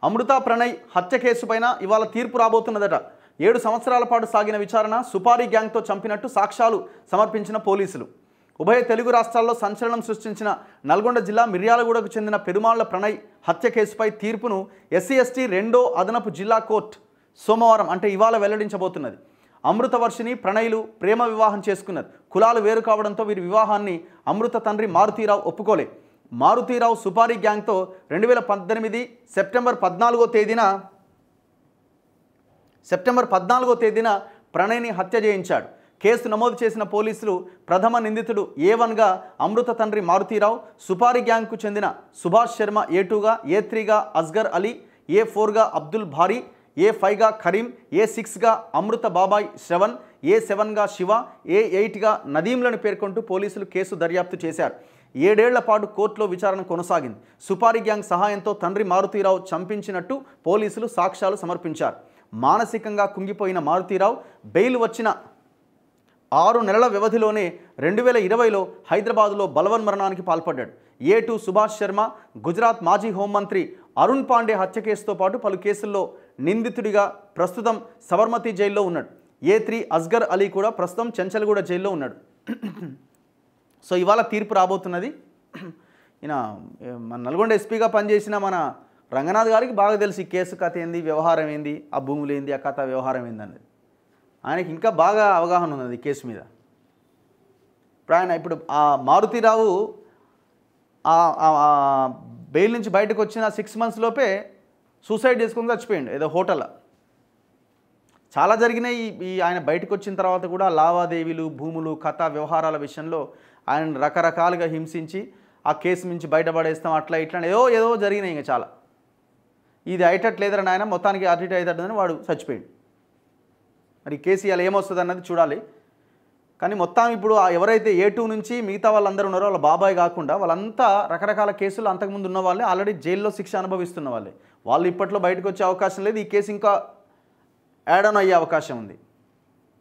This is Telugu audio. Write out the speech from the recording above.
అమృత ప్రణయ్ హత్య కేసుపైన ఇవాళ తీర్పు రాబోతున్నదట. 7 సంవత్సరాల పాటు సాగిన విచారణ, సుపారీ గ్యాంగ్తో చంపినట్టు సాక్ష్యాలు సమర్పించిన పోలీసులు. ఉభయ తెలుగు రాష్ట్రాల్లో సంచలనం సృష్టించిన నల్గొండ జిల్లా మిర్యాలగూడకు చెందిన పెరుమాళ్ల ప్రణయ్ హత్య కేసుపై తీర్పును ఎస్సీ/ఎస్టీ 2వ అదనపు జిల్లా కోర్టు సోమవారం అంటే ఇవాళ వెల్లడించబోతున్నది. అమృతవర్షిని ప్రణయ్లు ప్రేమ వివాహం చేసుకున్నారు. కులాలు వేరు కావడంతో వీరి వివాహాన్ని అమృత తండ్రి మారుతీరావు ఒప్పుకోలే. మారుతీరావు సుపారీ గ్యాంగ్తో 2018 సెప్టెంబర్ 14వ తేదీన ప్రణయ్ని హత్య చేయించాడు. కేసు నమోదు చేసిన పోలీసులు ప్రథమ నిందితుడు A1గా అమృత తండ్రి మారుతీరావు, సుపారీ గ్యాంగ్కు చెందిన సుభాష్ శర్మ A2గా, A3గా అస్గర్ అలీ, A4గా అబ్దుల్ భారీ, A5గా కరీం, A6గా అమృత బాబాయ్ శ్రవణ్, A7గా శివ, A8గా నదీంలను పేర్కొంటూ పోలీసులు కేసు దర్యాప్తు చేశారు. 7 ఏళ్ల పాటు కోర్టులో విచారణ కొనసాగింది. సుపారీ గ్యాంగ్ సహాయంతో తండ్రి మారుతీరావు చంపించినట్టు పోలీసులు సాక్ష్యాలు సమర్పించారు. మానసికంగా కుంగిపోయిన మారుతీరావు బెయిల్ వచ్చిన 6 నెలల వ్యవధిలోనే 2020లో హైదరాబాదులో బలవన్మరణానికి పాల్పడ్డాడు. A2 సుభాష్ శర్మ గుజరాత్ మాజీ హోంమంత్రి అరుణ్ పాండే హత్య కేసుతో పాటు పలు కేసుల్లో నిందితుడిగా ప్రస్తుతం సబర్మతి జైల్లో ఉన్నాడు. A3 అస్గర్ అలీ కూడా ప్రస్తుతం చెంచల్గూడ జైల్లో ఉన్నాడు. సో ఇవాళ తీర్పు రాబోతున్నది. ఈయన మన నల్గొండ ఎస్పీగా పనిచేసిన మన రంగనాథ్ గారికి బాగా తెలిసి కేసు కథ ఏంది, వ్యవహారం ఏంది, ఆ భూములు ఏంది, ఆ కథ వ్యవహారం ఏంది అనేది ఆయనకి ఇంకా బాగా అవగాహన ఉన్నది కేసు మీద. ఇప్పుడు ఆ మారుతీరావు బెయిల్ నుంచి బయటకు వచ్చిన 6 months లోపే సూసైడ్ చేసుకుని చచ్చిపోయిండు ఏదో హోటల్లో. చాలా జరిగినాయి. ఈ ఆయన బయటకు వచ్చిన తర్వాత కూడా లావాదేవీలు, భూములు, కథ వ్యవహారాల విషయంలో ఆయన రకరకాలుగా హింసించి ఆ కేసు నుంచి బయటపడేస్తాం అట్లా ఇట్లా ఏదో జరిగినాయి. ఇంకా చాలా ఇది అయ్యేటట్లేదని ఆయన మొత్తానికి అటు ఇటు అయ్యేటట్టుందని వాడు చచ్చిపోయాడు. మరి కేసు ఇలా ఏమొస్తుంది అన్నది చూడాలి. కానీ మొత్తం ఇప్పుడు ఎవరైతే A2 నుంచి మిగతా వాళ్ళందరూ ఉన్నారో వాళ్ళ బాబాయ్ కాకుండా వాళ్ళంతా రకరకాల కేసులు అంతకుముందు ఉన్న వాళ్ళే, ఆల్రెడీ జైల్లో శిక్ష అనుభవిస్తున్న వాళ్ళే. వాళ్ళు ఇప్పట్లో బయటకు వచ్చే అవకాశం లేదు. ఈ కేసు ఇంకా యాడ్ ఆన్ అయ్యే అవకాశం ఉంది.